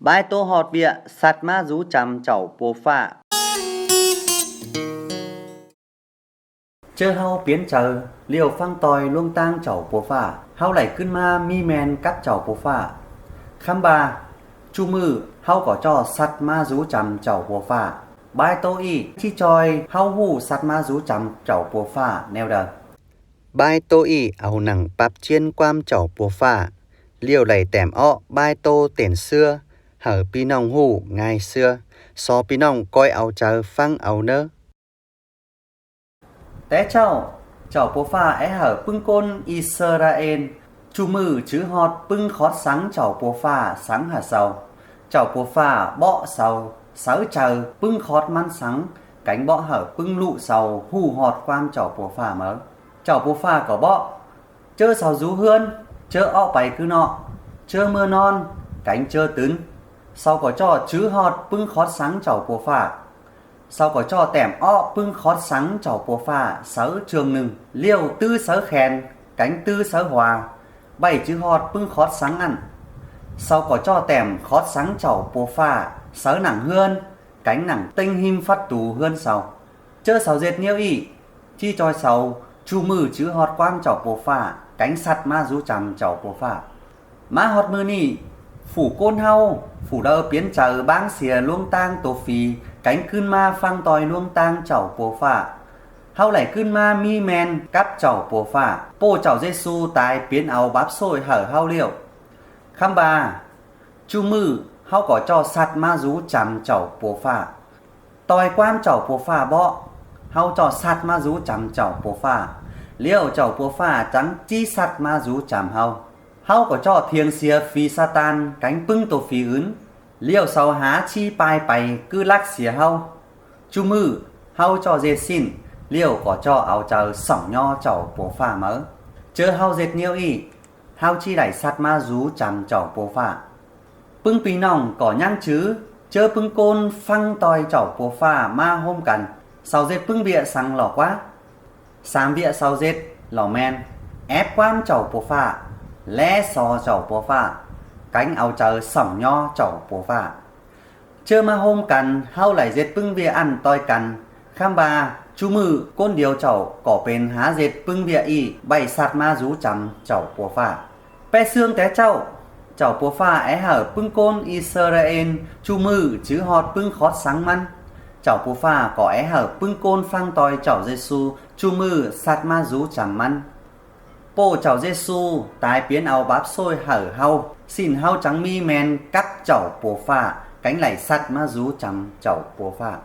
Bài tô họt bịa sạt ma rú chằm chảo bố phạ. Chơ hao biến chờ liều phăng tòi luông tang chảo bố phạ. Hao lảyขึ้นมามีแมนกับเจ้าปัวฟ้าคำบาชูมือเฮาก็จ่อสัตว์มารู้จำเจ้าปัวฟ้าบายโตอีที่จอยเฮาหู้สัตว์มารู้จำเจ้าปัวฟ้าแนวเดิมบายโตอีเอาหนังปรับเชียนความเจ้าปัวฟ้าเลี้ยวไหลแต้มอ้อบายโตเต็นเสื้อเหอพี่น้องหู้ง่ายเสื้อซอพี่น้องก้อยเอาเจอฟังเอาเนอะแต่เจ้าปัวฟ้าไอ้เหอปึ้งก้นอิสราเอลชูมือชื้อฮอดปึ้งคอดสังเจ้าปัวฟ้าสังหาเสาเจ้าปัวฟ้าเบาะเสาเสาเจอปึ้งคอดมันสังcảnhเบาะเหอปึ้งลุเสาหู้ฮอดความเจ้าปัวฟ้าเมื่อเจ้าปัวฟ้าก็เบาะเจอเสาrúเฮือนเจออ้อไปคือเนาะเจอmưa non cảnhเจอตื่นsau có cho chứ họt pưng khót sáng chảo bùa phà sau có cho tẻm ọ pưng khót sáng chảo bùa phà sáu trường nừng liêu tư sáu khen cánh tư sáu hòa bảy chứ họt pưng khót sáng ăn sau có cho tẻm khót sáng chảo bùa phà sáu nặng hươn cánh nặng tinh him phát tù hươn sau chơ sáu dệt nhiêu ý chi cho sáu chu mừ chứ họt quang chảo bùa phà cánh sắt ma rú chằm chảo bùa phà má họt mưa nì phủ côn hau phủ đơ biến chờ báng xìa luông tang tổ phì cánh cưn ma phang tòi luông tang chảo bồ phà hau lại cưn ma mi men cắp chảo bồ phà bồ chảo Giêsu tài biến áo bắp sôi hở hau liệu khăm bà chu mư hau có cho sạt ma rú chằm chảo bồ phà tòi quan chảo bồ phà bọ hau cho sạt ma rú chằm chảo bồ phà liệu chảo bồ phà trắng chi sạt ma rú chằm hau hau có cho thiêng xìa phi Satan cánh pưng tổ phi ứng liêu sau há chi pai bày cứ lắc xìa hau chu mư hau cho dệt xin liêu có cho áo chờ sỏng nho chảo bố phà mớ chớ hau dệt nhiêu y hau chi đẩy sạt ma rú chằm chảo bố phà pưng pí nòng có nhang chứ chớ pưng côn phăng tòi chảo bố phà ma hôm cần sau dệt pưng bịa sang lò quá sám bịa sau dệt lò men ép quan chảo bố phà lẽ so chảo bố phà cánh áo chờ sỏng nho chảo bố phà chưa mà hôm cần hao lại dệt pưng vía ăn toi cần kham bà chú mừ côn điều chảo cỏ bền há dệt pưng vía y bày sạt ma rú chằm chảo bố phà pe xương té chảo bố phà é hở pưng côn Israel chú mừ chứ họt pưng khót sáng măn chảo bố phà có é hở pưng côn phang toi chảo Giêsu chú mừ sạt ma rú chằm măn bố chảo Giêsu tái biến áo bắp sôi hở hau xin hau trắng mi men cắt chảo bố phà cánh lại sắt ma rú chằm chảo bố phà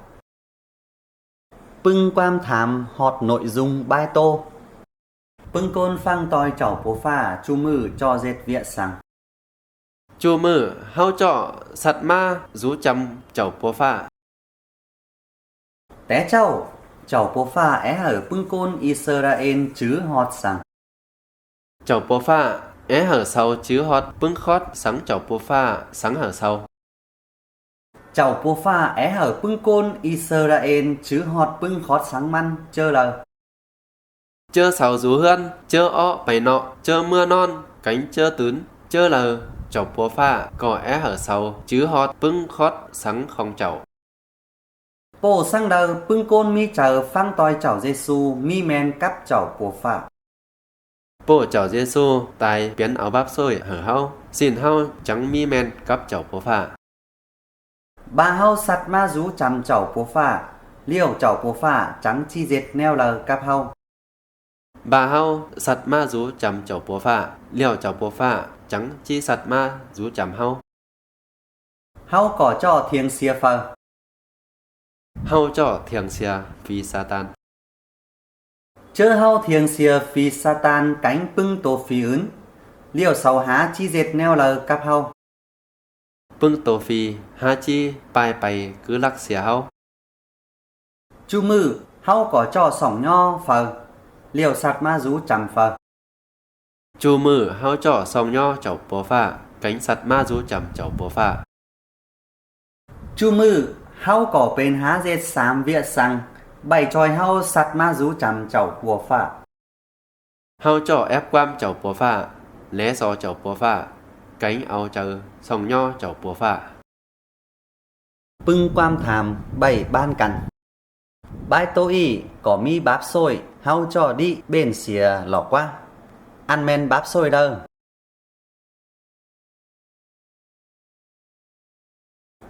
pưng quan thảm họt nội dung bài tô pưng côn phang tòi chảo bố phà chu mừ cho dệt vía sang chu mừ hau cho sắt ma rú chằm chảo bố phà té chảo bố phà é hở pưng côn Israel chứ họt sang chảo bố phà é hở sau chứ hot pưng khót sáng chảo bố phà sáng hở sau chảo bố phà é hở pưng côn Israel chứ họt pưng khót sáng măn chơ lờ chơ sào rú hươn chơ ọ bày nọ chơ mưa non cánh chơ tướn chơ lờ chảo bố phà có é hở sau chứ hot pưng khót sáng không chảo bố sang đờ pưng côn mi chờ phang tòi chảo Giêsu mi men cắp chảo bố phà bố chảo Giêsu tài biến áo bắp sôi hở hau xin hau trắng mi men cắp chảo bố phà ba hau sạt ma rú chằm chảo bố phà liêu chảo bố phà trắng chi dệt neo lờ cắp hau bà hau sạt ma rú chằm chảo bố phà liêu chảo bố phà trắng chi sạt ma rú chằm hau hau có cho thiêng xìa phờ hau cho thiêng xìa phi Satan chớ hau thiêng xìa phi Satan cánh pưng tổ phi ứng liêu sau há chi dệt neo lờ cắp hau pưng tổ phi ha chi pai pai cứ lắc xìa hau chu mừ hau có cho sỏng nho phờ liêu sạt ma rú chằm phờ chu mừ hau cho song nho chảo bố phà cánh sạt ma rú chằm chảo bố phà chu mừ hau có bên há dệt sám vía sang bảy tròi hau sạt ma rú chằm chảo bố phà hau cho ép quam chảo bố phà lẽ so chảo bố phà cánh áo chờ song nho chảo bố phà Pưng quam thàm bảy ban cằn. Bái tô y có mi báp xôi hao cho đi bên xìa lỏ qua. Ăn men báp xôi đâu.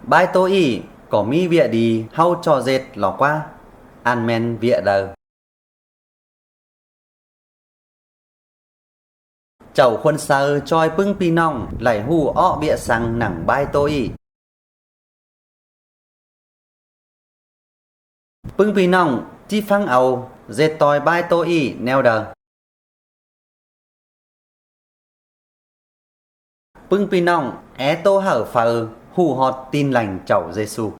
Bái tô y có mi vịa đi hao cho dệt lỏ qua. Ăn men vịa đâu. Chầu khuôn sơ choi pưng pi nong lại hù ọ bịa sang nẳng bái tô y. Pưng pi nong chi phăng ầu dệt tòi bái tô y neo đờ. Pưng pi nong é tô hở phờ hù họt tin lành chầu Giêsu.